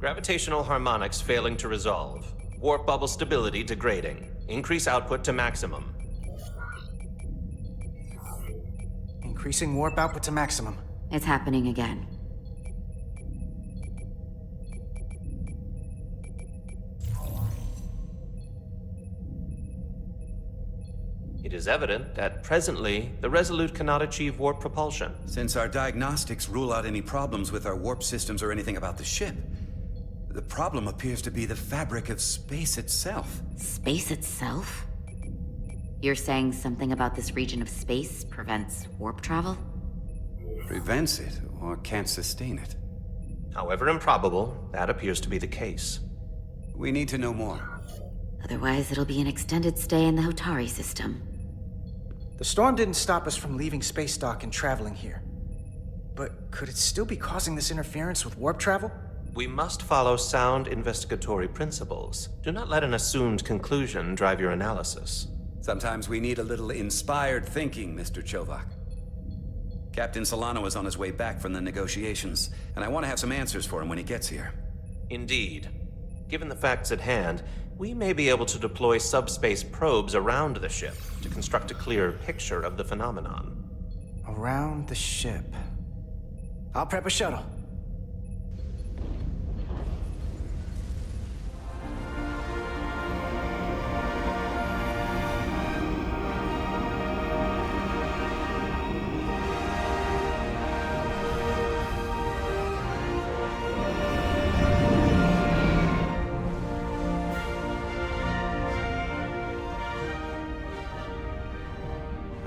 Gravitational harmonics failing to resolve. Warp bubble stability degrading. Increase output to maximum. Increasing warp output to maximum. It's happening again. It is evident that presently, the Resolute cannot achieve warp propulsion. Since our diagnostics rule out any problems with our warp systems or anything about the ship, the problem appears to be the fabric of space itself. Space itself? You're saying something about this region of space prevents warp travel? Prevents it, or can't sustain it. However improbable, that appears to be the case. We need to know more. Otherwise, it'll be an extended stay in the Hotari system. The storm didn't stop us from leaving space dock and traveling here. But could it still be causing this interference with warp travel? We must follow sound investigatory principles. Do not let an assumed conclusion drive your analysis. Sometimes we need a little inspired thinking, Mr. Chovak. Captain Solano is on his way back from the negotiations, and I want to have some answers for him when he gets here. Indeed. Given the facts at hand, we may be able to deploy subspace probes around the ship to construct a clearer picture of the phenomenon. Around the ship. I'll prep a shuttle.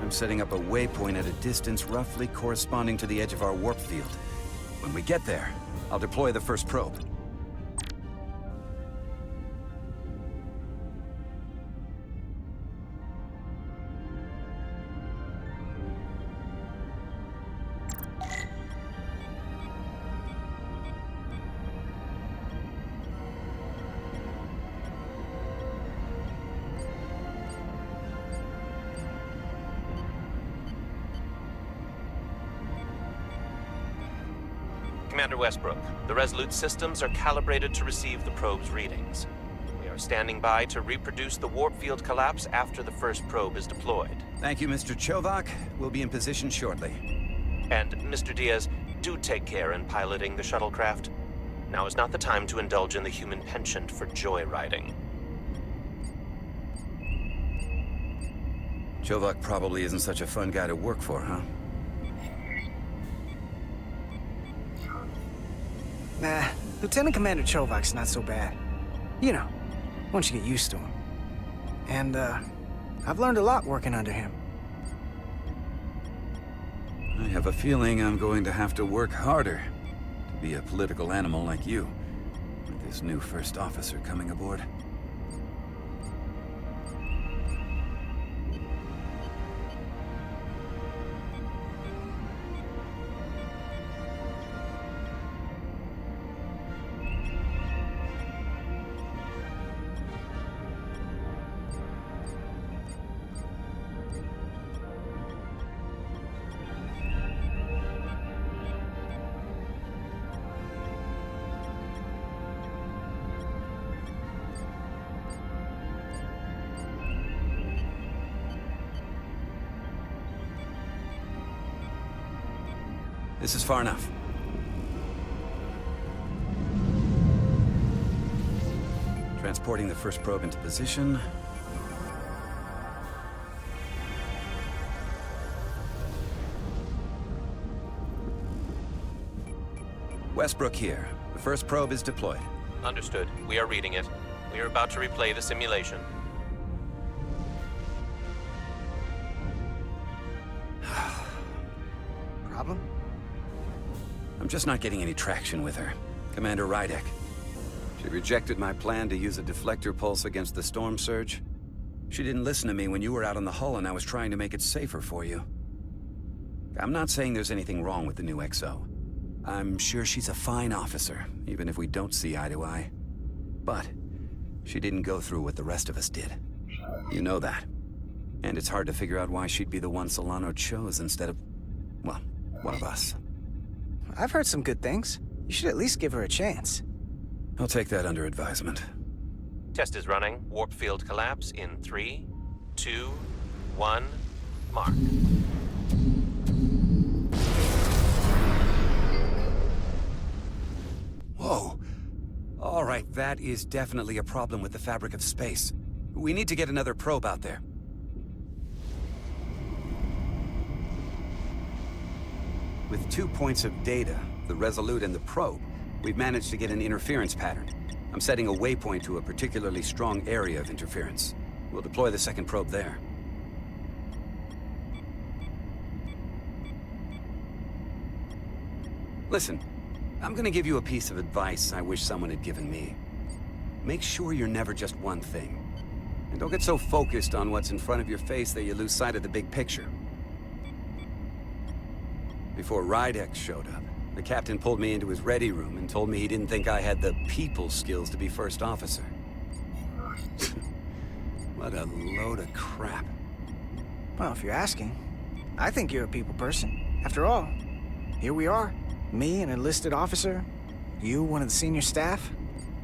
I'm setting up a waypoint at a distance roughly corresponding to the edge of our warp field. When we get there, I'll deploy the first probe. Commander Westbrook, the Resolute systems are calibrated to receive the probe's readings. We are standing by to reproduce the warp field collapse after the first probe is deployed. Thank you, Mr. Chovak. We'll be in position shortly. And, Mr. Diaz, do take care in piloting the shuttlecraft. Now is not the time to indulge in the human penchant for joyriding. Chovak probably isn't such a fun guy to work for, huh? Nah, Lieutenant Commander Chovak's not so bad. You know, once you get used to him. And, I've learned a lot working under him. I have a feeling I'm going to have to work harder to be a political animal like you, with this new first officer coming aboard. This is far enough. Transporting the first probe into position. Westbrook here. The first probe is deployed. Understood. We are reading it. We are about to replay the simulation. Problem? I'm just not getting any traction with her. Commander Rydek. She rejected my plan to use a deflector pulse against the storm surge. She didn't listen to me when you were out on the hull and I was trying to make it safer for you. I'm not saying there's anything wrong with the new XO. I'm sure she's a fine officer, even if we don't see eye to eye. But she didn't go through what the rest of us did. You know that. And it's hard to figure out why she'd be the one Solano chose instead of, well, one of us. I've heard some good things. You should at least give her a chance. I'll take that under advisement. Test is running. Warp field collapse in 3, 2, 1, mark. Whoa. All right, that is definitely a problem with the fabric of space. We need to get another probe out there. With 2 points of data, the Resolute and the probe, we've managed to get an interference pattern. I'm setting a waypoint to a particularly strong area of interference. We'll deploy the second probe there. Listen, I'm gonna give you a piece of advice I wish someone had given me. Make sure you're never just one thing. And don't get so focused on what's in front of your face that you lose sight of the big picture. Before Rydek showed up, the captain pulled me into his ready room and told me he didn't think I had the people skills to be first officer. What a load of crap. Well, if you're asking, I think you're a people person. After all, here we are. Me, an enlisted officer. You, one of the senior staff.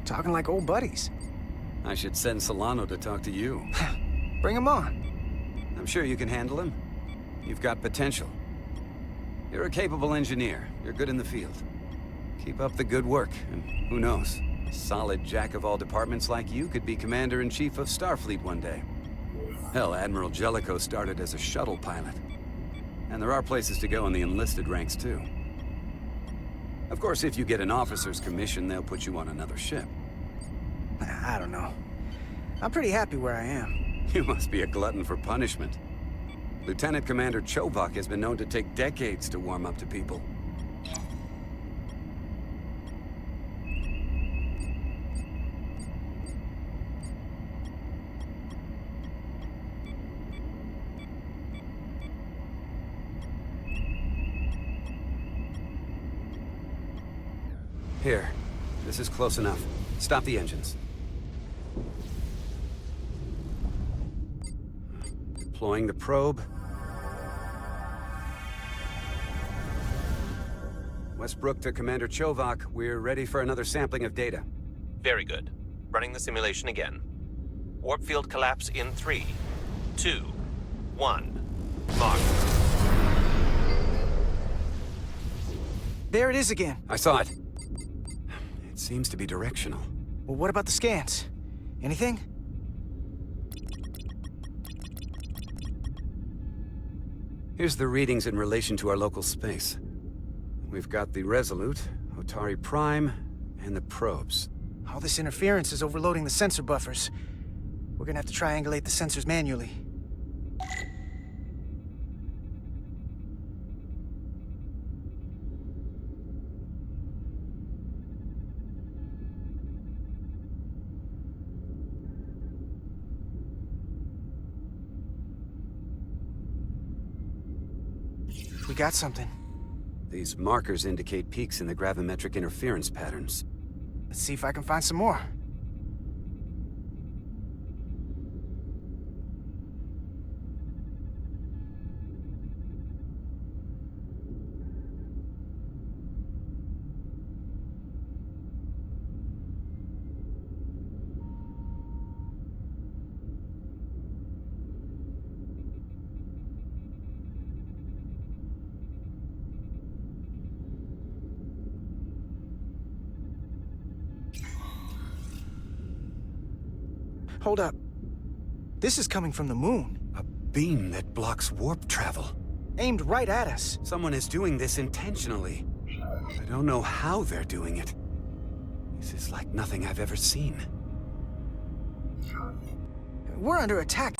Talking like old buddies. I should send Solano to talk to you. Bring him on. I'm sure you can handle him. You've got potential. You're a capable engineer. You're good in the field. Keep up the good work, and who knows? A solid jack of all departments like you could be Commander-in-Chief of Starfleet one day. Hell, Admiral Jellicoe started as a shuttle pilot. And there are places to go in the enlisted ranks, too. Of course, if you get an officer's commission, they'll put you on another ship. I don't know. I'm pretty happy where I am. You must be a glutton for punishment. Lieutenant Commander Chovak has been known to take decades to warm up to people. Here, this is close enough. Stop the engines. Deploying the probe. Westbrook to Commander Chovak. We're ready for another sampling of data. Very good. Running the simulation again. Warp field collapse in 3, 2, 1, mark. There it is again. I saw it. It seems to be directional. Well, what about the scans? Anything? Here's the readings in relation to our local space. We've got the Resolute, Otari Prime, and the probes. All this interference is overloading the sensor buffers. We're gonna have to triangulate the sensors manually. We got something. These markers indicate peaks in the gravimetric interference patterns. Let's see if I can find some more. Hold up. This is coming from the moon. A beam that blocks warp travel. Aimed right at us. Someone is doing this intentionally. I don't know how they're doing it. This is like nothing I've ever seen. We're under attack.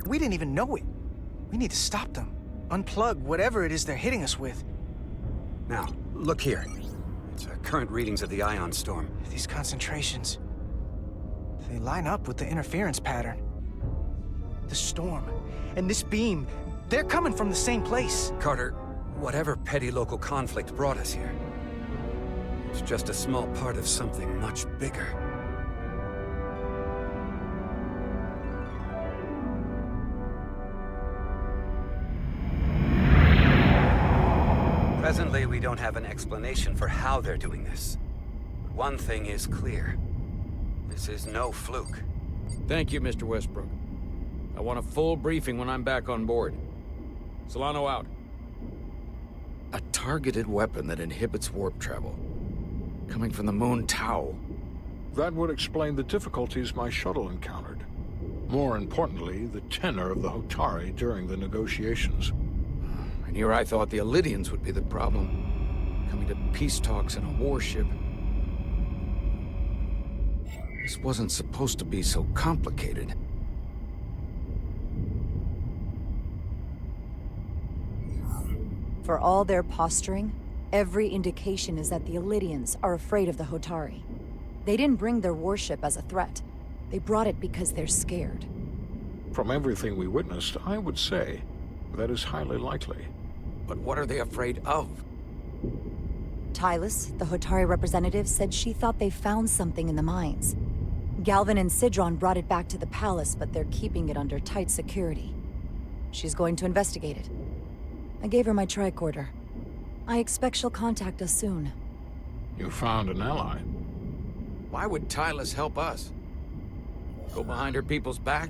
We didn't even know it. We need to stop them. Unplug whatever it is they're hitting us with. Now, look here. It's current readings of the ion storm. These concentrations, they line up with the interference pattern. The storm and this beam, they're coming from the same place. Carter, whatever petty local conflict brought us here, it's just a small part of something much bigger. Presently, we don't have an explanation for how they're doing this. But one thing is clear. This is no fluke. Thank you, Mr. Westbrook. I want a full briefing when I'm back on board. Solano out. A targeted weapon that inhibits warp travel. Coming from the moon Tau. That would explain the difficulties my shuttle encountered. More importantly, the tenor of the Hotari during the negotiations. And here I thought the Elydians would be the problem. Coming to peace talks in a warship. This wasn't supposed to be so complicated. For all their posturing, every indication is that the Elydians are afraid of the Hotari. They didn't bring their warship as a threat. They brought it because they're scared. From everything we witnessed, I would say that is highly likely. But what are they afraid of? Tylus, the Hotari representative, said she thought they found something in the mines. Galvin and Sidron brought it back to the palace, but they're keeping it under tight security. She's going to investigate it. I gave her my tricorder. I expect she'll contact us soon. You found an ally. Why would Tylus help us? Go behind her people's back?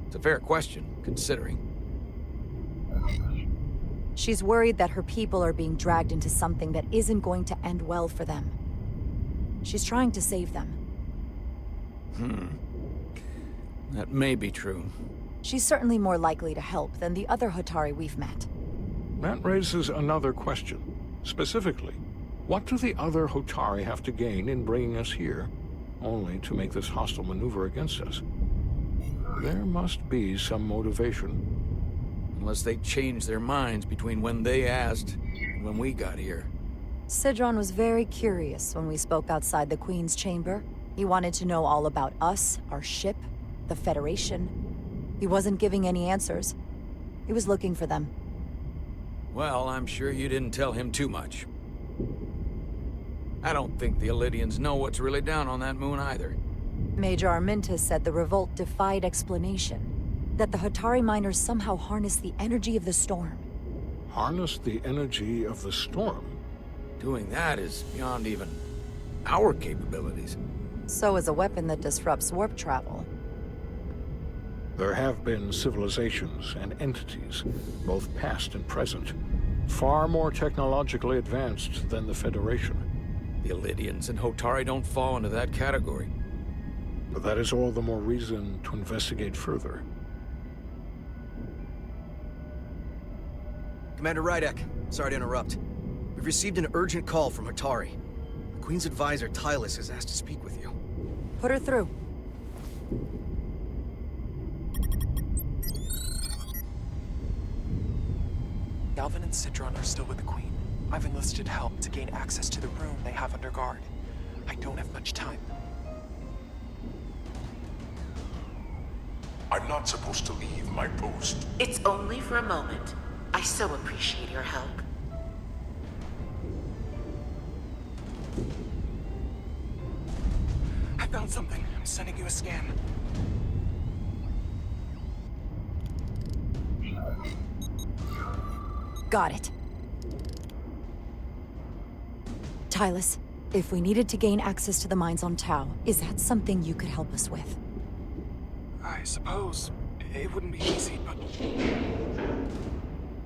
It's a fair question, considering. She's worried that her people are being dragged into something that isn't going to end well for them. She's trying to save them. That may be true. She's certainly more likely to help than the other Hotari we've met. That raises another question. Specifically, what do the other Hotari have to gain in bringing us here, only to make this hostile maneuver against us? There must be some motivation. Unless they changed their minds between when they asked and when we got here. Sidron was very curious when we spoke outside the Queen's chamber. He wanted to know all about us, our ship, the Federation. He wasn't giving any answers. He was looking for them. Well, I'm sure you didn't tell him too much. I don't think the Elydians know what's really down on that moon either. Major Armintas said the revolt defied explanation. That the Hotari miners somehow harnessed the energy of the storm. Harness the energy of the storm? Doing that is beyond even our capabilities. So is a weapon that disrupts warp travel. There have been civilizations and entities, both past and present, far more technologically advanced than the Federation. The Elydians and Hotari don't fall into that category. But that is all the more reason to investigate further. Commander Rydek, sorry to interrupt. We've received an urgent call from Hotari. The Queen's advisor, Tylus, has asked to speak with you. Put her through. Galvin and Sidron are still with the Queen. I've enlisted help to gain access to the room they have under guard. I don't have much time. I'm not supposed to leave my post. It's only for a moment. I so appreciate your help. I found something. I'm sending you a scan. Got it. Tylus, if we needed to gain access to the mines on Tau, is that something you could help us with? I suppose it wouldn't be easy, but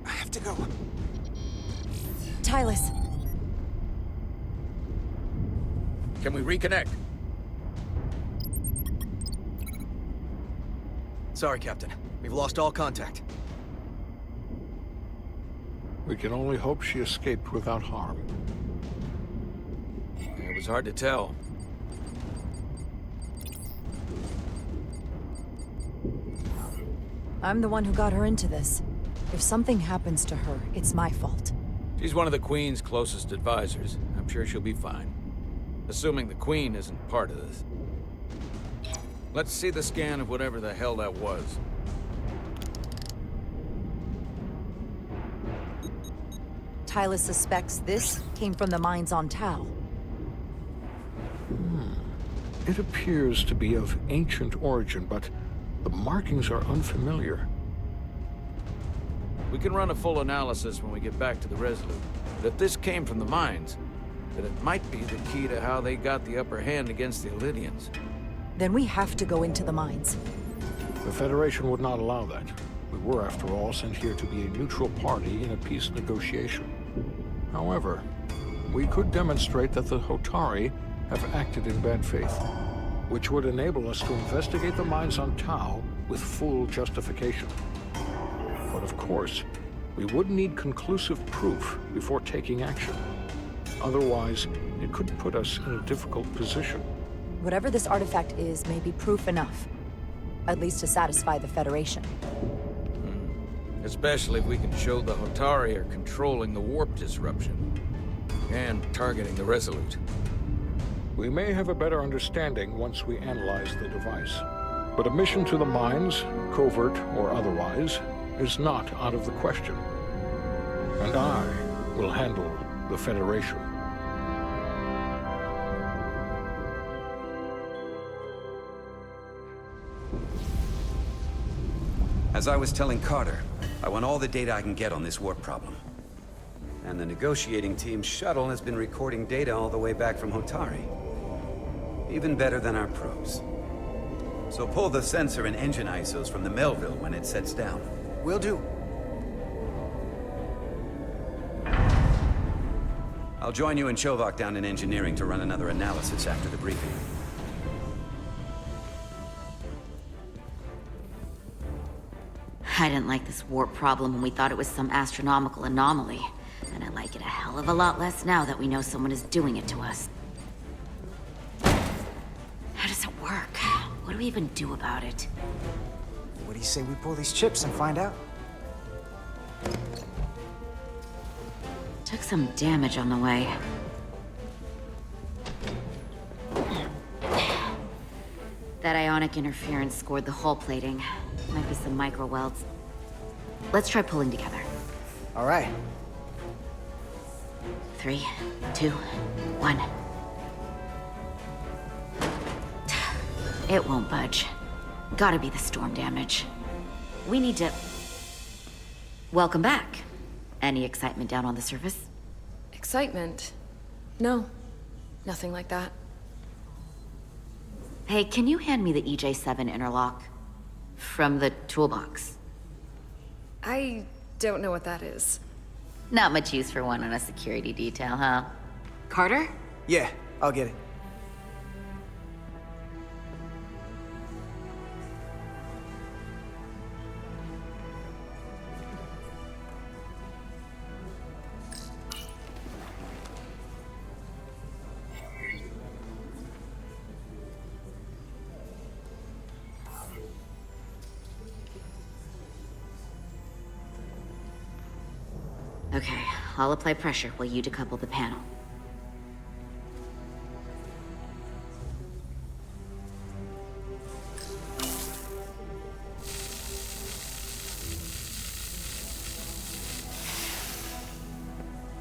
I have to go. Tylus. Can we reconnect? Sorry, Captain. We've lost all contact. We can only hope she escaped without harm. It was hard to tell. I'm the one who got her into this. If something happens to her, it's my fault. She's one of the Queen's closest advisors. I'm sure she'll be fine. Assuming the Queen isn't part of this. Let's see the scan of whatever the hell that was. Tylus suspects this came from the mines on Tau. It appears to be of ancient origin, but the markings are unfamiliar. We can run a full analysis when we get back to the Resolute. But if this came from the mines, then it might be the key to how they got the upper hand against the Illydians. Then we have to go into the mines. The Federation would not allow that. We were, after all, sent here to be a neutral party in a peace negotiation. However, we could demonstrate that the Hotari have acted in bad faith, which would enable us to investigate the mines on Tau with full justification. But of course, we would need conclusive proof before taking action. Otherwise, it could put us in a difficult position. Whatever this artifact is may be proof enough. At least to satisfy the Federation. Especially if we can show the Hotari are controlling the warp disruption. And targeting the Resolute. We may have a better understanding once we analyze the device. But a mission to the mines, covert or otherwise, is not out of the question. And I will handle the Federation. As I was telling Carter, I want all the data I can get on this warp problem. And the negotiating team's shuttle has been recording data all the way back from Hotari. Even better than our probes. So pull the sensor and engine ISOs from the Melville when it sets down. Will do. I'll join you and Chovak down in engineering to run another analysis after the briefing. I didn't like this warp problem when we thought it was some astronomical anomaly. And I like it a hell of a lot less now that we know someone is doing it to us. How does it work? What do we even do about it? What do you say we pull these chips and find out? Took some damage on the way. That ionic interference scored the hull plating. Might be some micro welds. Let's try pulling together. All right. 3, 2, 1. It won't budge. Gotta be the storm damage. We need to... Welcome back. Any excitement down on the surface? Excitement? No. Nothing like that. Hey, can you hand me the EJ7 interlock? From the toolbox. I don't know what that is. Not much use for one on a security detail, huh? Carter? Yeah, I'll get it. Okay, I'll apply pressure while you decouple the panel.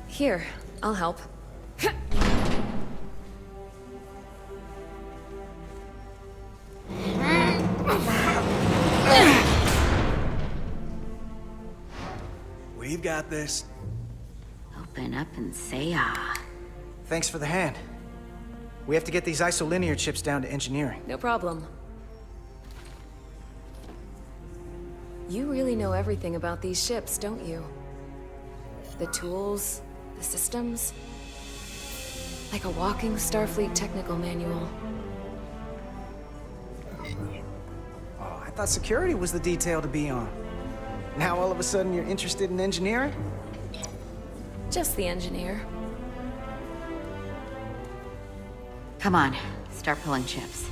Here, I'll help. We've got this. Open up and say ah. Thanks for the hand. We have to get these isolinear chips down to engineering. No problem. You really know everything about these ships, don't you? The tools, the systems. Like a walking Starfleet technical manual. Oh, I thought security was the detail to be on. Now all of a sudden you're interested in engineering? Just the engineer. Come on, start pulling chips.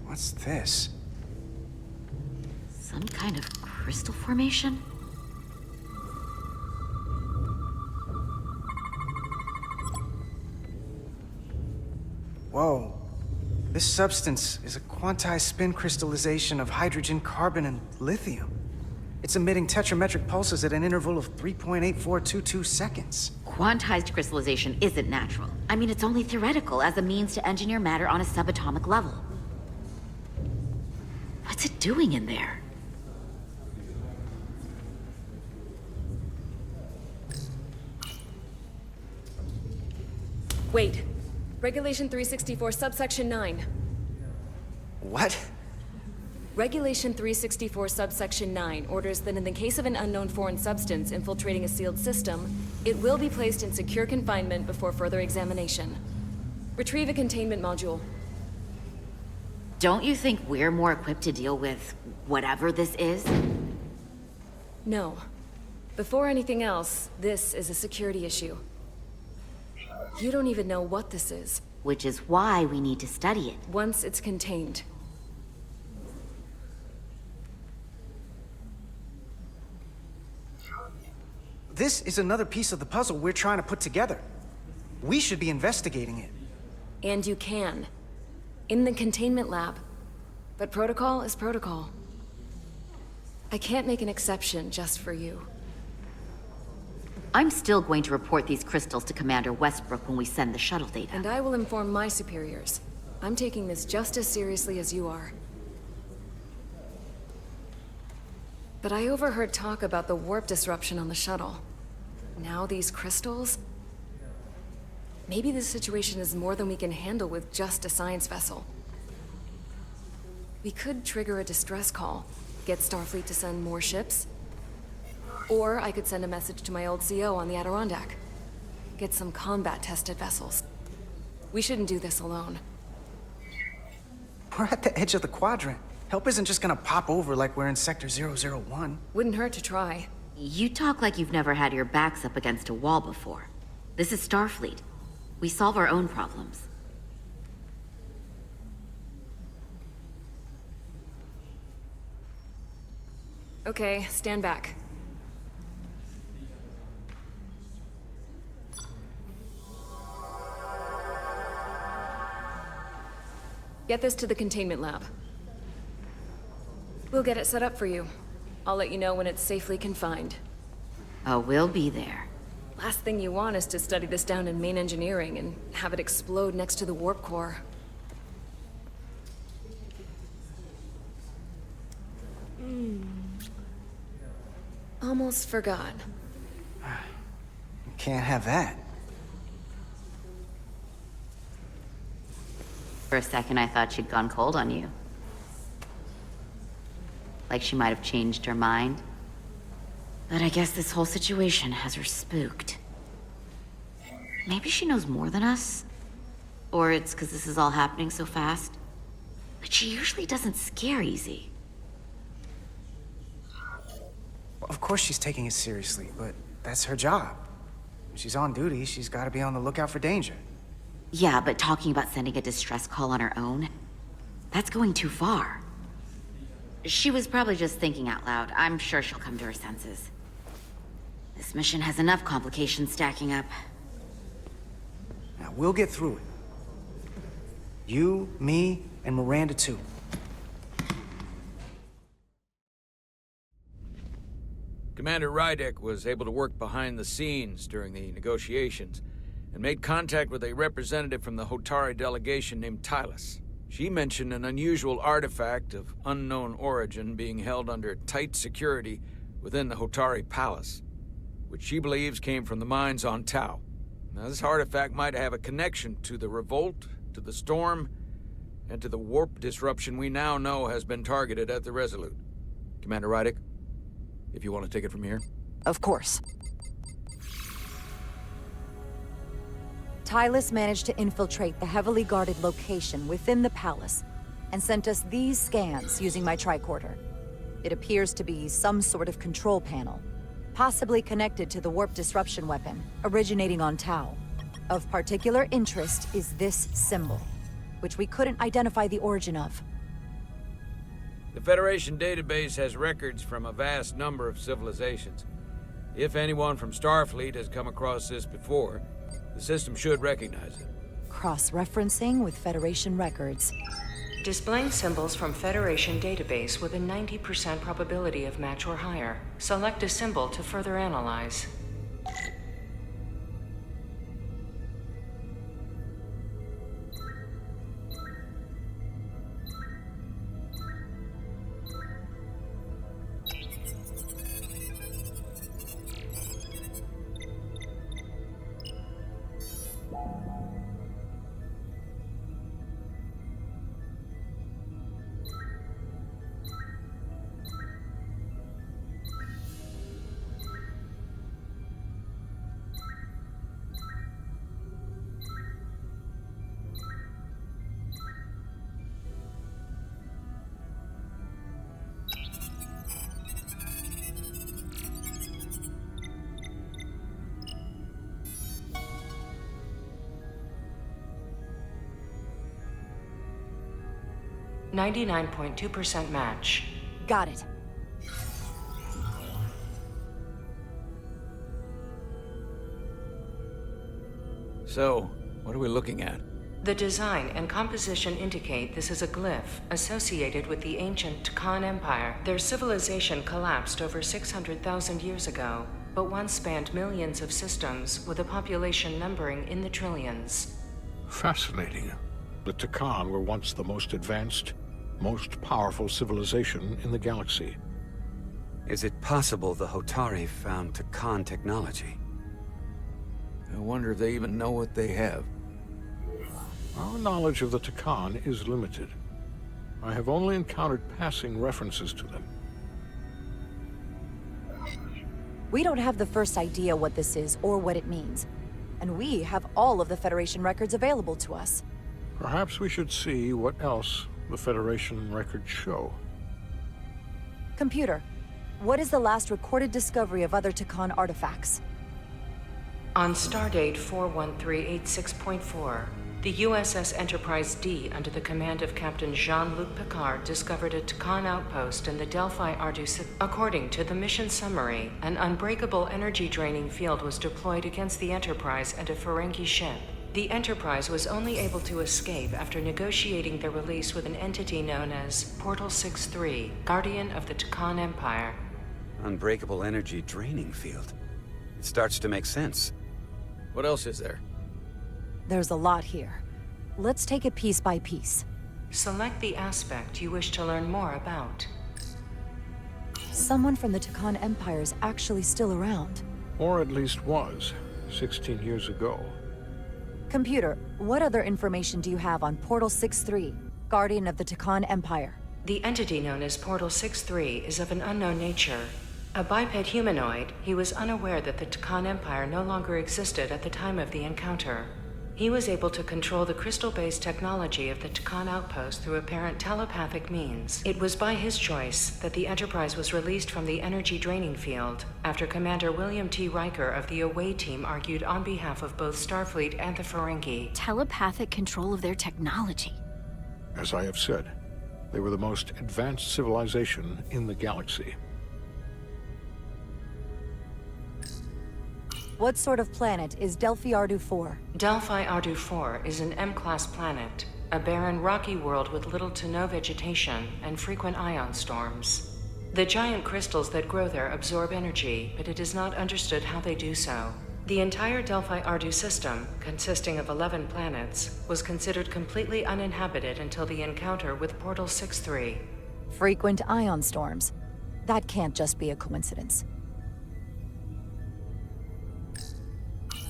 What's this? Some kind of crystal formation? Whoa. This substance is a quantized spin crystallization of hydrogen, carbon, and lithium. It's emitting tetrametric pulses at an interval of 3.8422 seconds. Quantized crystallization isn't natural. I mean, it's only theoretical as a means to engineer matter on a subatomic level. What's it doing in there? Wait. Regulation 364, subsection 9. What? Regulation 364, subsection 9 orders that in the case of an unknown foreign substance infiltrating a sealed system, it will be placed in secure confinement before further examination. Retrieve a containment module. Don't you think we're more equipped to deal with whatever this is? No. Before anything else, this is a security issue. You don't even know what this is. Which is why we need to study it. Once it's contained. This is another piece of the puzzle we're trying to put together. We should be investigating it. And you can. In the containment lab. But protocol is protocol. I can't make an exception just for you. I'm still going to report these crystals to Commander Westbrook when we send the shuttle data. And I will inform my superiors. I'm taking this just as seriously as you are. But I overheard talk about the warp disruption on the shuttle. Now these crystals? Maybe this situation is more than we can handle with just a science vessel. We could trigger a distress call, get Starfleet to send more ships. Or I could send a message to my old CO on the Adirondack. Get some combat-tested vessels. We shouldn't do this alone. We're at the edge of the quadrant. Help isn't just gonna pop over like we're in Sector 001. Wouldn't hurt to try. You talk like you've never had your backs up against a wall before. This is Starfleet. We solve our own problems. Okay, stand back. Get this to the containment lab. We'll get it set up for you. I'll let you know when it's safely confined. Oh, we'll be there. Last thing you want is to study this down in main engineering and have it explode next to the warp core. Almost forgot. Can't have that. For a second, I thought she'd gone cold on you. Like she might have changed her mind. But I guess this whole situation has her spooked. Maybe she knows more than us? Or it's because this is all happening so fast? But she usually doesn't scare easy. Of course she's taking it seriously, but that's her job. When she's on duty, she's gotta be on the lookout for danger. Yeah, but talking about sending a distress call on her own? That's going too far. She was probably just thinking out loud. I'm sure she'll come to her senses. This mission has enough complications stacking up. Now, we'll get through it. You, me, and Miranda too. Commander Rydek was able to work behind the scenes during the negotiations and made contact with a representative from the Hotari delegation named Tylus. She mentioned an unusual artifact of unknown origin being held under tight security within the Hotari Palace, which she believes came from the mines on Tau. Now, this artifact might have a connection to the revolt, to the storm, and to the warp disruption we now know has been targeted at the Resolute. Commander Rydek, if you want to take it from here. Of course. Tylus managed to infiltrate the heavily guarded location within the palace and sent us these scans using my tricorder. It appears to be some sort of control panel, possibly connected to the warp disruption weapon originating on Tau. Of particular interest is this symbol, which we couldn't identify the origin of. The Federation database has records from a vast number of civilizations. If anyone from Starfleet has come across this before, the system should recognize it. cross-referencing with Federation records. Displaying symbols from Federation database with a 90% probability of match or higher. Select a symbol to further analyze. .2% match. Got it. So, what are we looking at? The design and composition indicate this is a glyph associated with the ancient Khan Empire. Their civilization collapsed over 600,000 years ago, but once spanned millions of systems with a population numbering in the trillions. Fascinating. The Takan were once the most advanced, most powerful civilization in the galaxy. Is it possible the Hotari found Takan technology? I wonder if they even know what they have. Our knowledge of the Takan is limited. I have only encountered passing references to them. We don't have the first idea what this is or what it means. And we have all of the Federation records available to us. Perhaps we should see what else the Federation records show. Computer, what is the last recorded discovery of other Takan artifacts? On stardate 41386.4, the USS Enterprise D, under the command of Captain Jean-Luc Picard, discovered a Takan outpost in the Delphi Ardu system. According to the mission summary, an unbreakable energy-draining field was deployed against the Enterprise and a Ferengi ship. The Enterprise was only able to escape after negotiating their release with an entity known as Portal 6-3, Guardian of the Takan Empire. Unbreakable energy draining field. It starts to make sense. What else is there? There's a lot here. Let's take it piece by piece. Select the aspect you wish to learn more about. Someone from the Takan Empire is actually still around. Or at least was, 16 years ago. Computer, what other information do you have on Portal 6-3, Guardian of the Takan Empire? The entity known as Portal 6-3 is of an unknown nature. A biped humanoid, he was unaware that the Takan Empire no longer existed at the time of the encounter. He was able to control the crystal-based technology of the Takan outpost through apparent telepathic means. It was by his choice that the Enterprise was released from the energy draining field after Commander William T. Riker of the Away Team argued on behalf of both Starfleet and the Ferengi. Telepathic control of their technology. As I have said, they were the most advanced civilization in the galaxy. What sort of planet is Delphi Ardu 4? Delphi Ardu 4 is an M-class planet, a barren rocky world with little to no vegetation and frequent ion storms. The giant crystals that grow there absorb energy, but it is not understood how they do so. The entire Delphi Ardu system, consisting of 11 planets, was considered completely uninhabited until the encounter with Portal 6-3. Frequent ion storms. That can't just be a coincidence.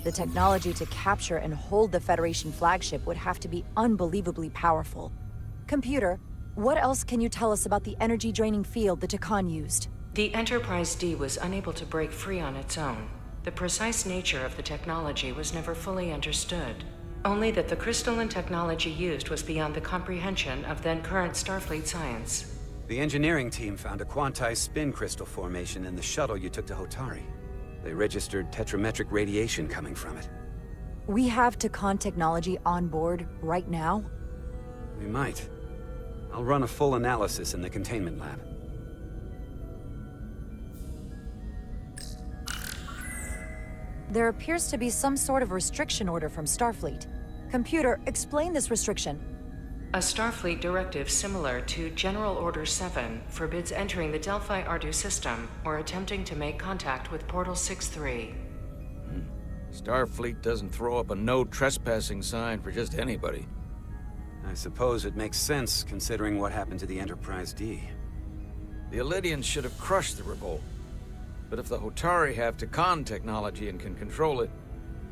The technology to capture and hold the Federation flagship would have to be unbelievably powerful. Computer, what else can you tell us about the energy-draining field the Takan used? The Enterprise D was unable to break free on its own. The precise nature of the technology was never fully understood. Only that the crystalline technology used was beyond the comprehension of then-current Starfleet science. The engineering team found a quantized spin crystal formation in the shuttle you took to Hotari. They registered tetrametric radiation coming from it. We have Takan technology on board right now? We might. I'll run a full analysis in the containment lab. There appears to be some sort of restriction order from Starfleet. Computer, explain this restriction. A Starfleet directive similar to General Order 7 forbids entering the Delphi Ardu system or attempting to make contact with Portal 6-3. Starfleet doesn't throw up a no trespassing sign for just anybody. I suppose it makes sense, considering what happened to the Enterprise D. The Elydians should have crushed the revolt. But if the Hotari have Takan technology and can control it,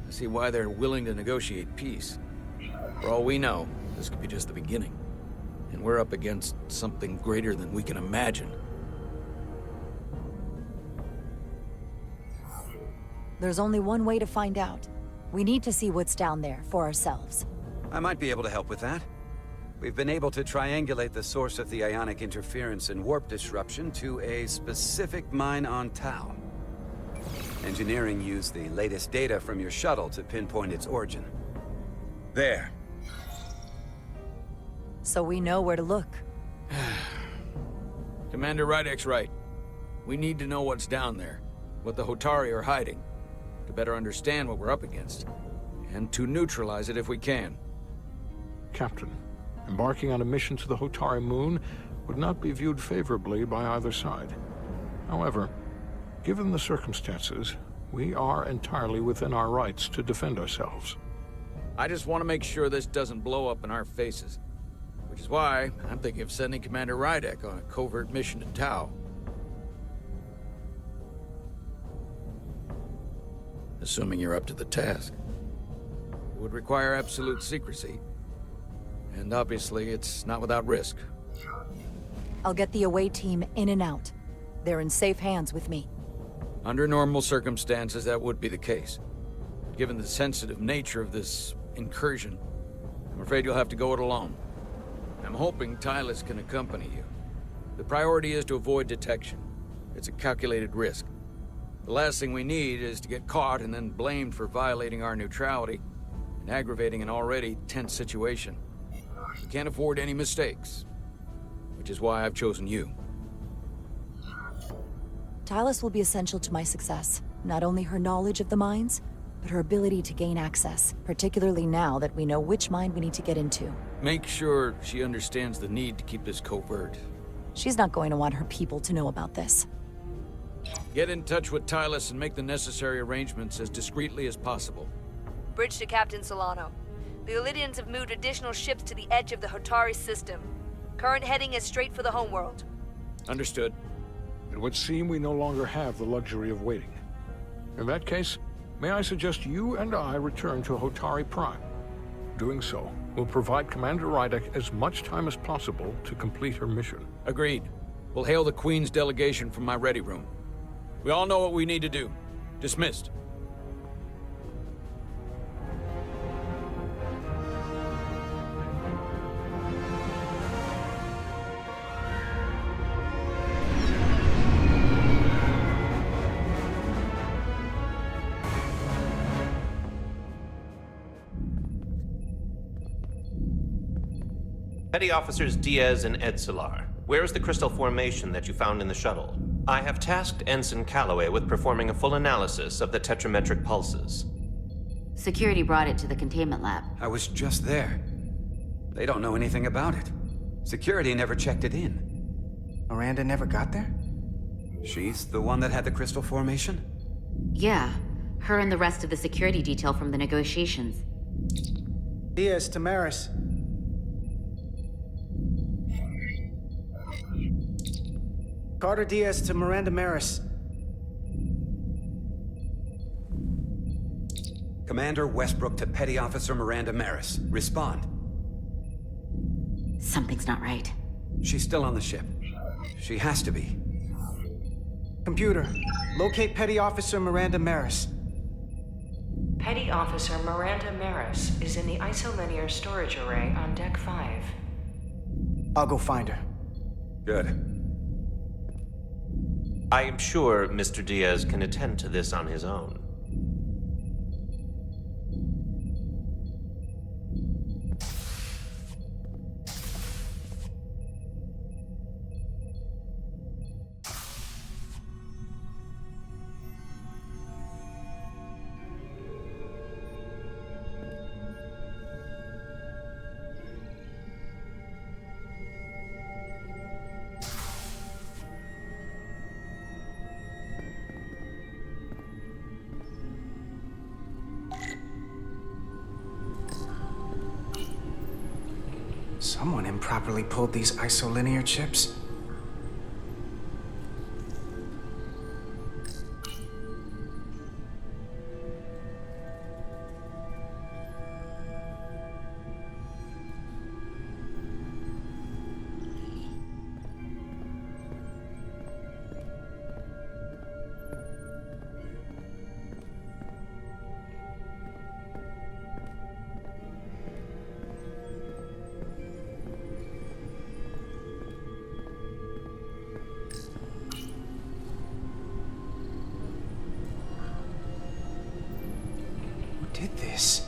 I see why they're willing to negotiate peace. For all we know, this could be just the beginning. And we're up against something greater than we can imagine. There's only one way to find out. We need to see what's down there for ourselves. I might be able to help with that. We've been able to triangulate the source of the ionic interference and warp disruption to a specific mine on Tau. Engineering used the latest data from your shuttle to pinpoint its origin. There. So we know where to look. Commander Rydek's right. We need to know what's down there, what the Hotari are hiding, to better understand what we're up against, and to neutralize it if we can. Captain, embarking on a mission to the Hotari moon would not be viewed favorably by either side. However, given the circumstances, we are entirely within our rights to defend ourselves. I just want to make sure this doesn't blow up in our faces. Which is why I'm thinking of sending Commander Rydek on a covert mission to Tau. Assuming you're up to the task. It would require absolute secrecy. And obviously, it's not without risk. I'll get the away team in and out. They're in safe hands with me. Under normal circumstances, that would be the case. Given the sensitive nature of this incursion, I'm afraid you'll have to go it alone. I'm hoping Tylus can accompany you. The priority is to avoid detection. It's a calculated risk. The last thing we need is to get caught and then blamed for violating our neutrality and aggravating an already tense situation. We can't afford any mistakes, which is why I've chosen you. Tylus will be essential to my success. Not only her knowledge of the mines, but her ability to gain access, particularly now that we know which mine we need to get into. Make sure she understands the need to keep this covert. She's not going to want her people to know about this. Get in touch with Tylus and make the necessary arrangements as discreetly as possible. Bridge to Captain Solano. The Elydians have moved additional ships to the edge of the Hotari system. Current heading is straight for the homeworld. Understood. It would seem we no longer have the luxury of waiting. In that case, may I suggest you and I return to Hotari Prime? Doing so will provide Commander Rydek as much time as possible to complete her mission. Agreed. We'll hail the Queen's delegation from my ready room. We all know what we need to do. Dismissed. Petty Officers Diaz and Edsolar, where is the crystal formation that you found in the shuttle? I have tasked Ensign Calloway with performing a full analysis of the tetrametric pulses. Security brought it to the containment lab. I was just there. They don't know anything about it. Security never checked it in. Miranda never got there? She's the one that had the crystal formation? Yeah, her and the rest of the security detail from the negotiations. Diaz, Tamaris. Carter Diaz to Miranda Maris. Commander Westbrook to Petty Officer Miranda Maris. Respond. Something's not right. She's still on the ship. She has to be. Computer, locate Petty Officer Miranda Maris. Petty Officer Miranda Maris is in the isolinear storage array on Deck 5. I'll go find her. Good. I am sure Mr. Diaz can attend to this on his own. Someone improperly pulled these isolinear chips. Did this?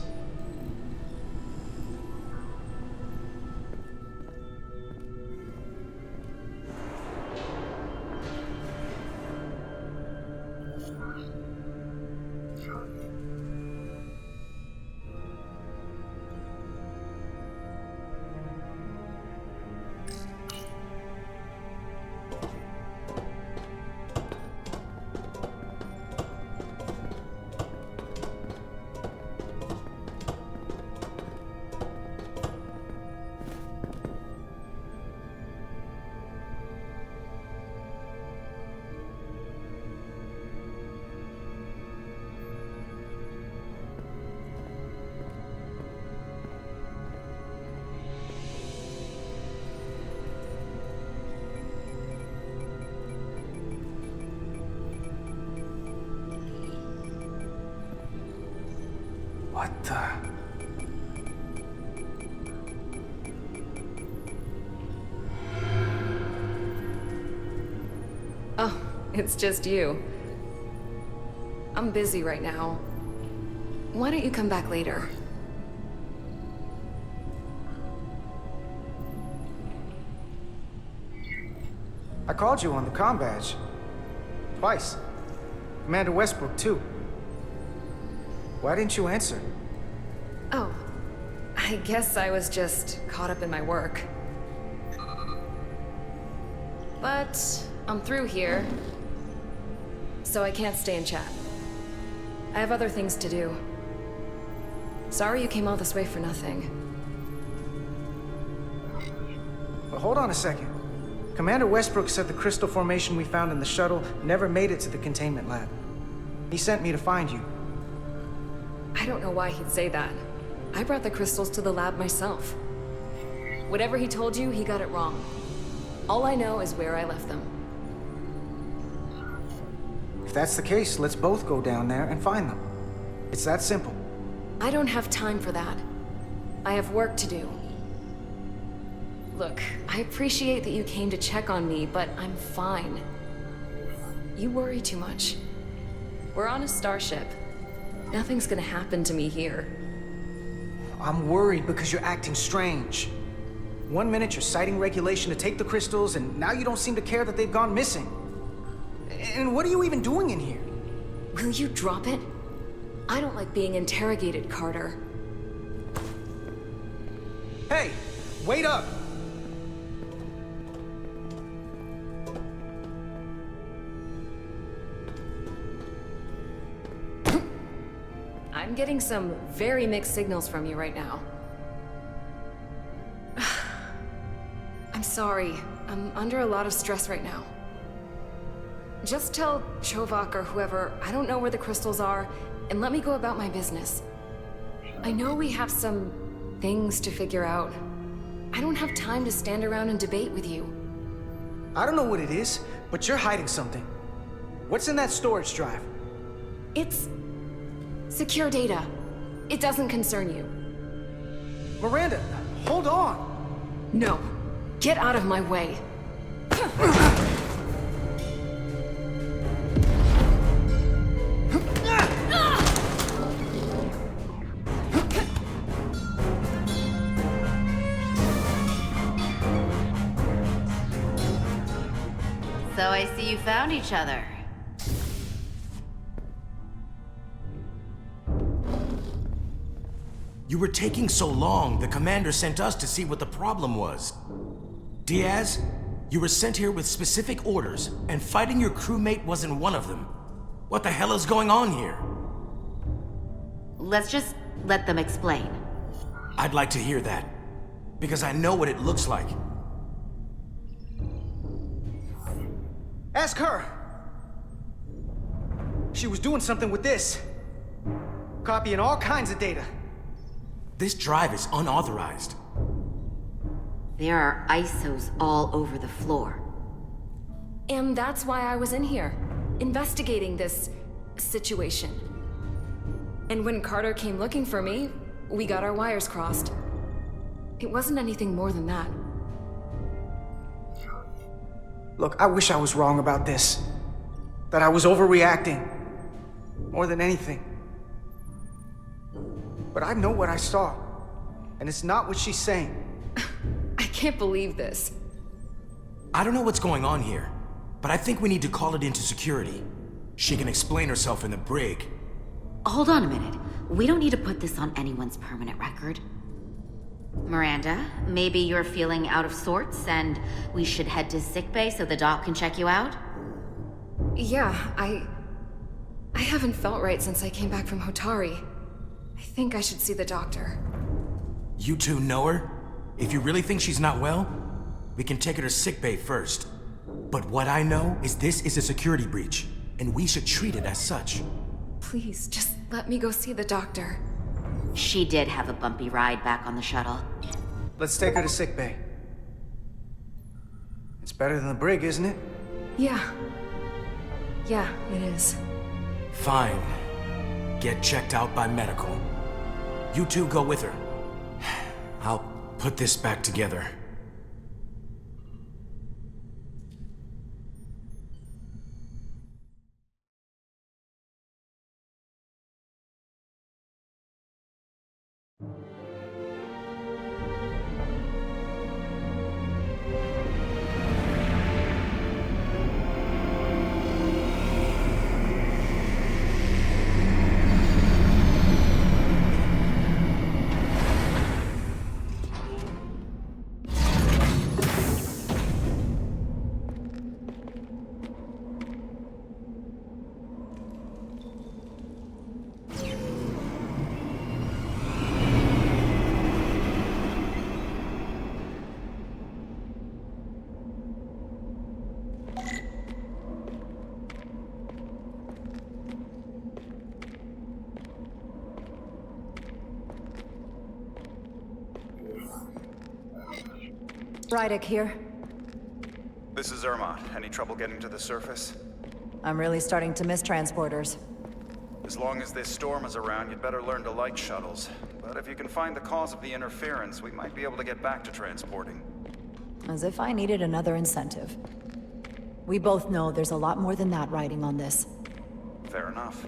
What the? Oh, it's just you. I'm busy right now. Why don't you come back later? I called you on the comm badge. Twice. Commander Westbrook, too. Why didn't you answer? Oh, I guess I was just caught up in my work. But I'm through here, so I can't stay and chat. I have other things to do. Sorry you came all this way for nothing. But hold on a second. Commander Westbrook said the crystal formation we found in the shuttle never made it to the containment lab. He sent me to find you. I don't know why he'd say that. I brought the crystals to the lab myself. Whatever he told you, he got it wrong. All I know is where I left them. If that's the case, let's both go down there and find them. It's that simple. I don't have time for that. I have work to do. Look, I appreciate that you came to check on me, but I'm fine. You worry too much. We're on a starship. Nothing's gonna happen to me here. I'm worried because you're acting strange. One minute you're citing regulation to take the crystals, and now you don't seem to care that they've gone missing. And what are you even doing in here? Will you drop it? I don't like being interrogated, Carter. Hey, wait up! I'm getting some very mixed signals from you right now. I'm sorry. I'm under a lot of stress right now. Just tell Chovak or whoever I don't know where the crystals are, and let me go about my business. I know we have some things to figure out. I don't have time to stand around and debate with you. I don't know what it is, but you're hiding something. What's in that storage drive? It's secure data. It doesn't concern you. Miranda, hold on! No. Get out of my way. So I see you found each other. You were taking so long, the commander sent us to see what the problem was. Diaz, you were sent here with specific orders, and fighting your crewmate wasn't one of them. What the hell is going on here? Let's just let them explain. I'd like to hear that. Because I know what it looks like. Ask her! She was doing something with this. Copying all kinds of data. This drive is unauthorized. There are ISOs all over the floor. And that's why I was in here, investigating this situation. And when Carter came looking for me, we got our wires crossed. It wasn't anything more than that. Look, I wish I was wrong about this. That I was overreacting. More than anything. But I know what I saw. And it's not what she's saying. I can't believe this. I don't know what's going on here, but I think we need to call it into security. She can explain herself in the brig. Hold on a minute. We don't need to put this on anyone's permanent record. Miranda, maybe you're feeling out of sorts and we should head to sickbay so the doc can check you out? Yeah, I haven't felt right since I came back from Hotari. I think I should see the doctor. You two know her? If you really think she's not well, we can take her to sickbay first. But what I know is this is a security breach, and we should treat it as such. Please, just let me go see the doctor. She did have a bumpy ride back on the shuttle. Let's take her to sickbay. It's better than the brig, isn't it? Yeah. Yeah, it is. Fine. Get checked out by medical. You two go with her. I'll put this back together. Rydick here. This is Ermot. Any trouble getting to the surface? I'm really starting to miss transporters. As long as this storm is around, you'd better learn to like shuttles. But if you can find the cause of the interference, we might be able to get back to transporting. As if I needed another incentive. We both know there's a lot more than that riding on this. Fair enough.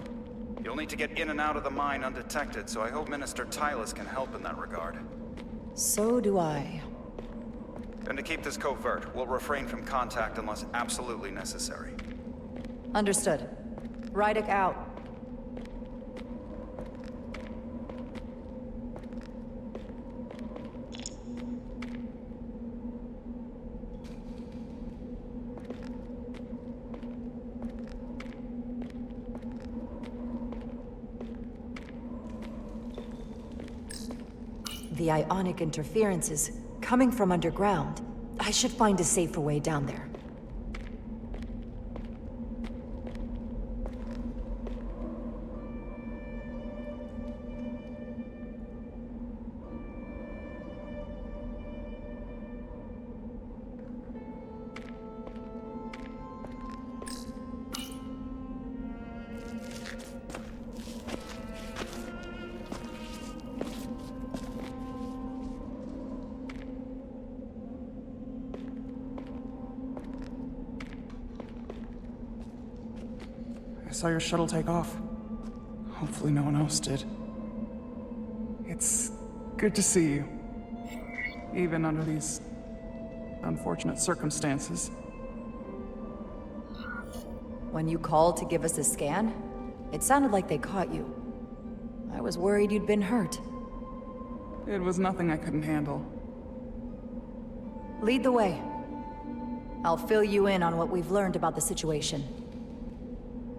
You'll need to get in and out of the mine undetected, so I hope Minister Tylus can help in that regard. So do I. And to keep this covert, we'll refrain from contact unless absolutely necessary. Understood. Rydick out. The ionic interference is coming from underground. I should find a safer way down there. I saw your shuttle take off. Hopefully no one else did. It's good to see you. Even under these unfortunate circumstances. When you called to give us a scan, it sounded like they caught you. I was worried you'd been hurt. It was nothing I couldn't handle. Lead the way. I'll fill you in on what we've learned about the situation.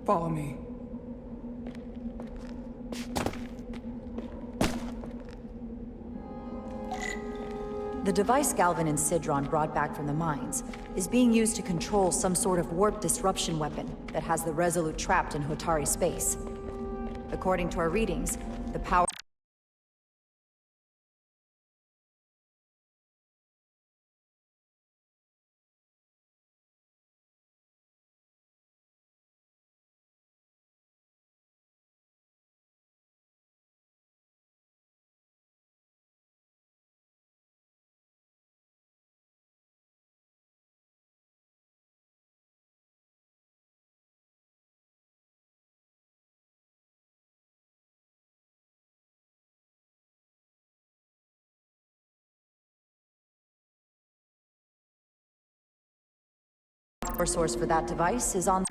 Follow me. The device Galvin and Sidron brought back from the mines is being used to control some sort of warp disruption weapon that has the Resolute trapped in Hotari space. According to our readings, the power source for that device is on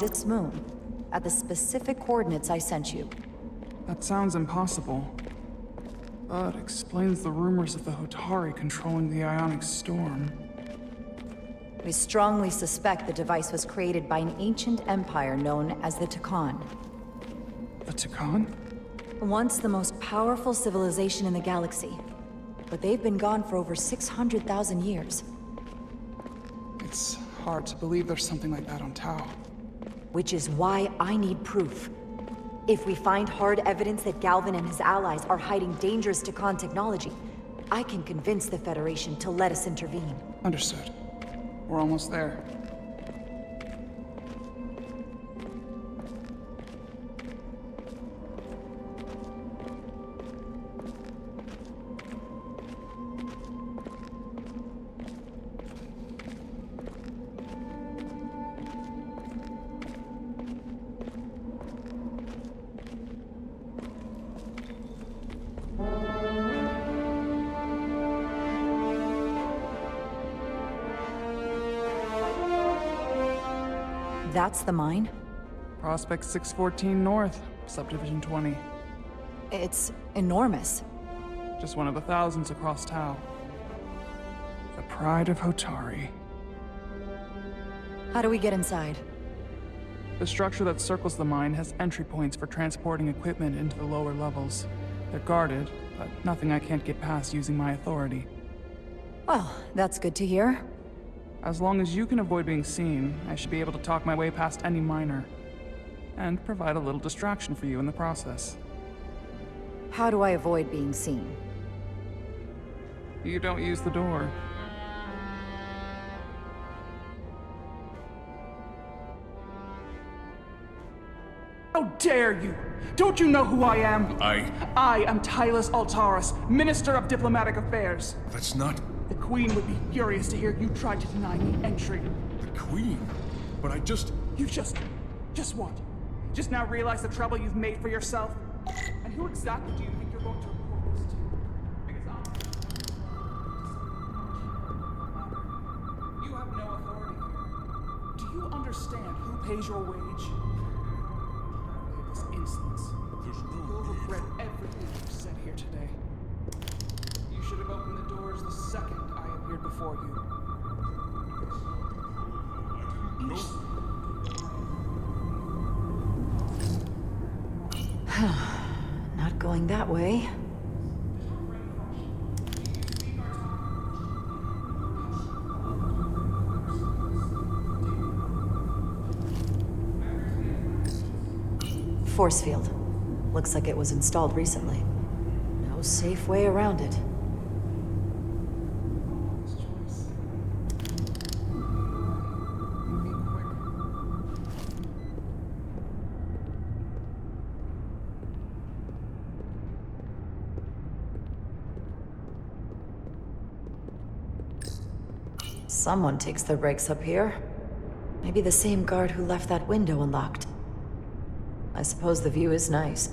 its moon, at the specific coordinates I sent you. That sounds impossible, but explains the rumors of the Hotari controlling the ionic storm. We strongly suspect the device was created by an ancient empire known as the Takan. The Takan? Once the most powerful civilization in the galaxy, but they've been gone for over 600,000 years. It's hard to believe there's something like that on Tau. Which is why I need proof. If we find hard evidence that Galvin and his allies are hiding dangerous Takan technology, I can convince the Federation to let us intervene. Understood. We're almost there. That's the mine? Prospect 614 North, Subdivision 20. It's enormous. Just one of the thousands across Tau. The pride of Hotari. How do we get inside? The structure that circles the mine has entry points for transporting equipment into the lower levels. They're guarded, but nothing I can't get past using my authority. Well, that's good to hear. As long as you can avoid being seen, I should be able to talk my way past any miner. And provide a little distraction for you in the process. How do I avoid being seen? You don't use the door. How dare you! Don't you know who I am? I am Tylus Altaris, Minister of Diplomatic Affairs. That's not... The Queen would be furious to hear you tried to deny me entry. The Queen? But I just... You just what? Just now realize the trouble you've made for yourself? And who exactly do you think you're going to report this to? Because you have no authority here. Do you understand who pays your wage? This insolence. You'll regret everything you've said here today. You should have opened the doors the second I appeared before you. Not going that way. force field. Looks like it was installed recently. No safe way around it. Someone takes their breaks up here. Maybe the same guard who left that window unlocked. I suppose the view is nice.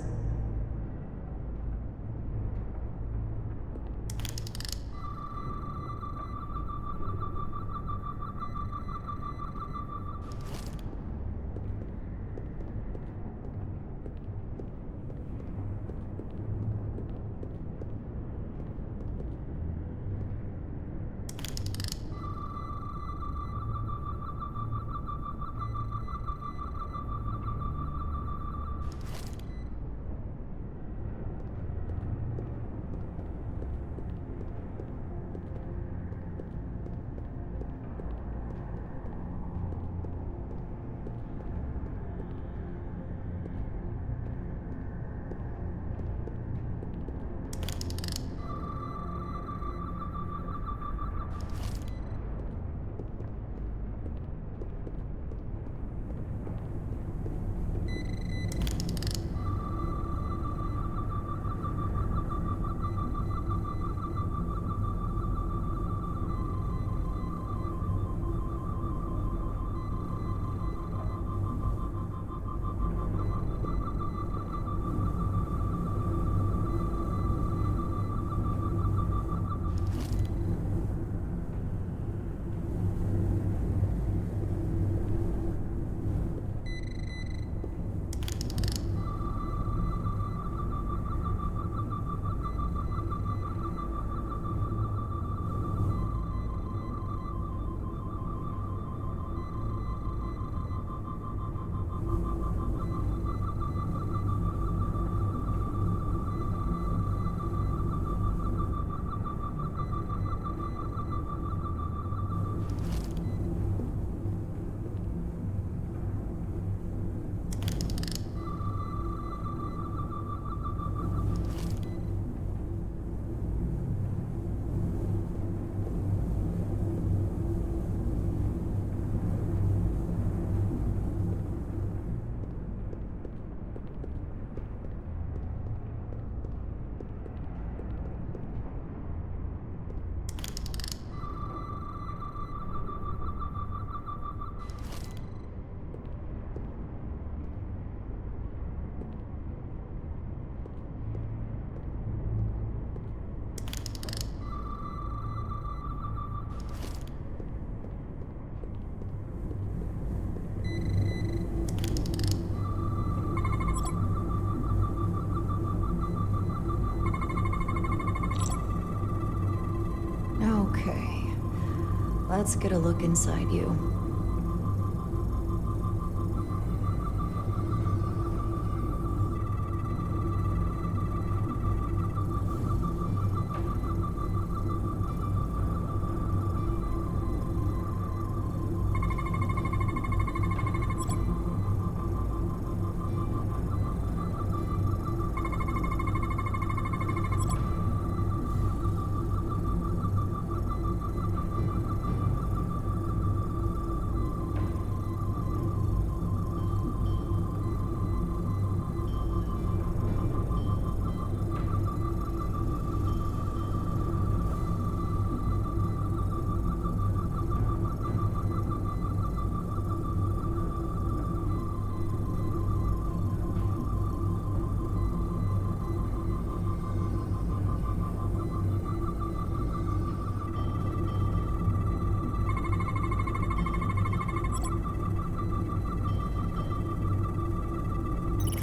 Let's get a look inside you.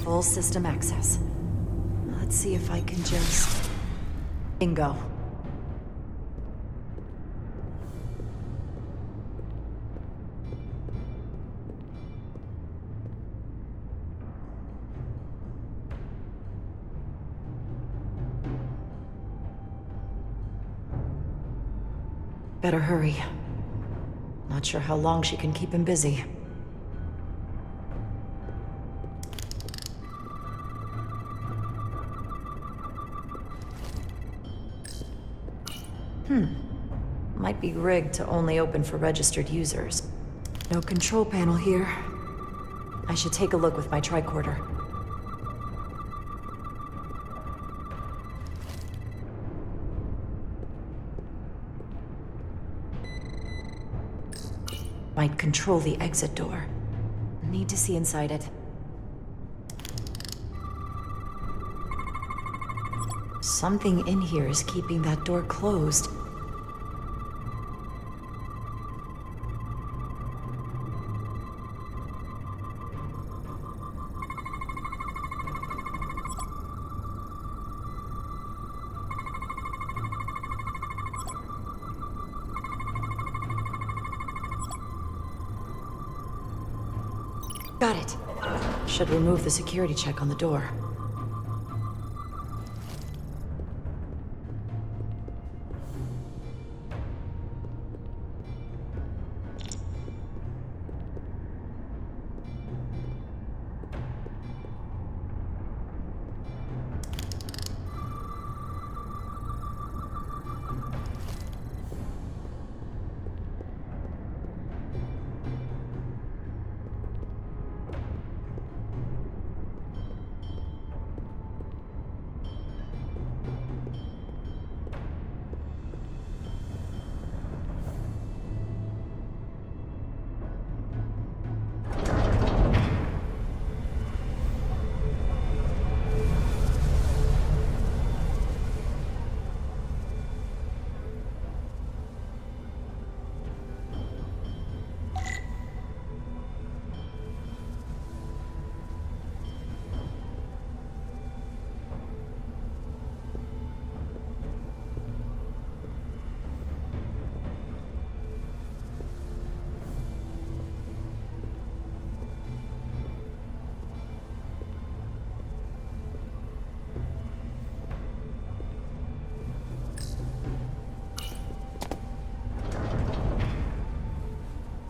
Full system access. Let's see if I can just... Bingo. Better hurry. Not sure how long she can keep him busy. Might be rigged to only open for registered users. No control panel here. I should take a look with my tricorder. Might control the exit door. Need to see inside it. Something in here is keeping that door closed. Got it. Should remove the security check on the door.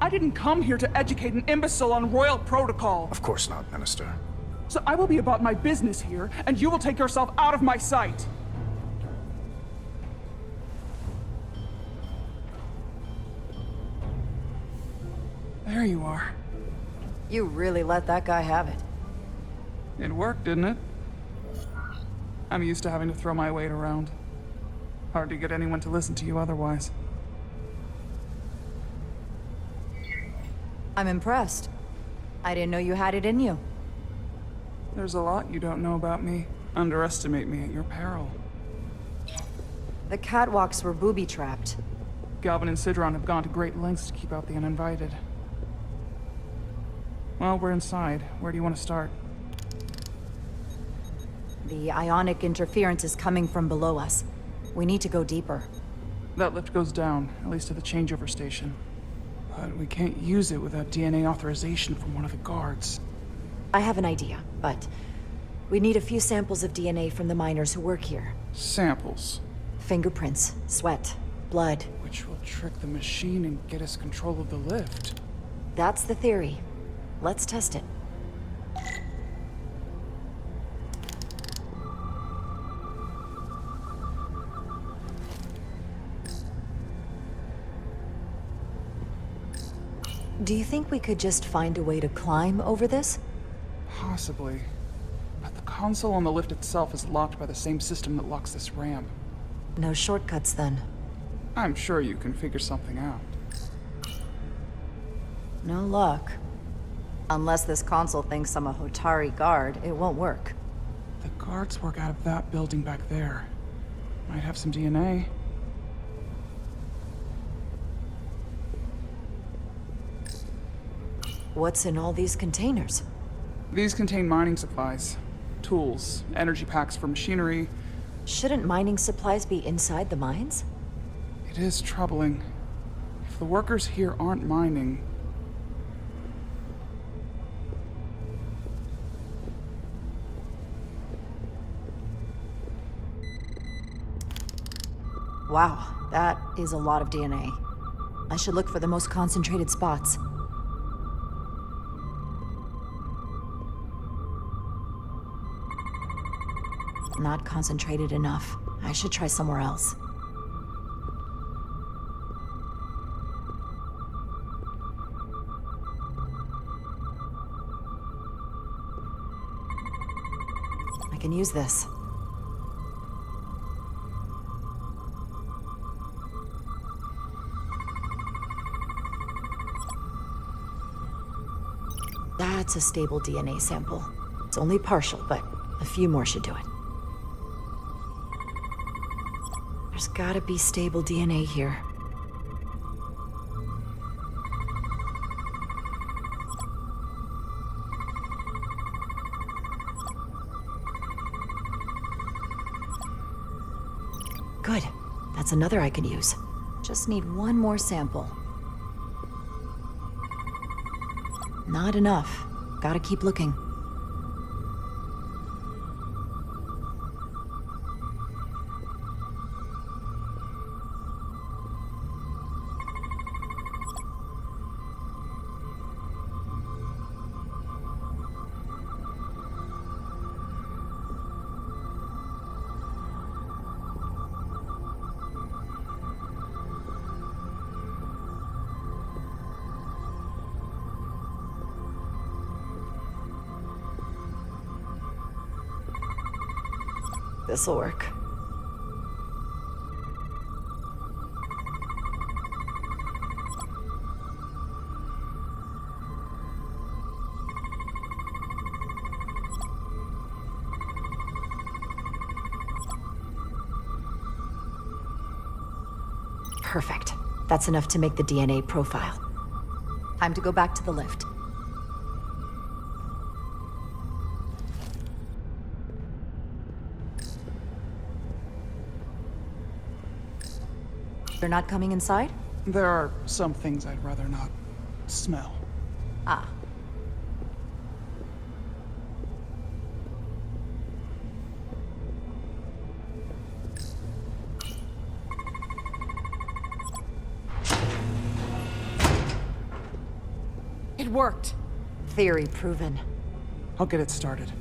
I didn't come here to educate an imbecile on royal protocol. Of course not, Minister. So I will be about my business here, and you will take yourself out of my sight. There you are. You really let that guy have it. It worked, didn't it? I'm used to having to throw my weight around. Hard to get anyone to listen to you otherwise. I'm impressed. I didn't know you had it in you. There's a lot you don't know about me. Underestimate me at your peril. The catwalks were booby-trapped. Galvin and Sidron have gone to great lengths to keep out the uninvited. Well, we're inside. Where do you want to start? The ionic interference is coming from below us. We need to go deeper. That lift goes down, at least to the changeover station. But we can't use it without DNA authorization from one of the guards. I have an idea, but we need a few samples of DNA from the miners who work here. Samples? Fingerprints, sweat, blood. Which will trick the machine and get us control of the lift. That's the theory. Let's test it. Do you think we could just find a way to climb over this? Possibly. But the console on the lift itself is locked by the same system that locks this ramp. No shortcuts, then. I'm sure you can figure something out. No luck. Unless this console thinks I'm a Hotari guard, it won't work. The guards work out of that building back there. Might have some DNA. What's in all these containers? These contain mining supplies. Tools, energy packs for machinery. Shouldn't mining supplies be inside the mines? It is troubling. If the workers here aren't mining... Wow, that is a lot of DNA. I should look for the most concentrated spots. Not concentrated enough. I should try somewhere else. can use this. That's a stable DNA sample. It's only partial, but a few more should do it. There's gotta be stable DNA here. Good. That's another I can use. Just need one more sample. Not enough. Gotta keep looking. This'll work. Perfect. That's enough to make the DNA profile. Time to go back to the lift. They're not coming inside? There are some things I'd rather not smell. Ah. It worked. Theory proven. I'll get it started.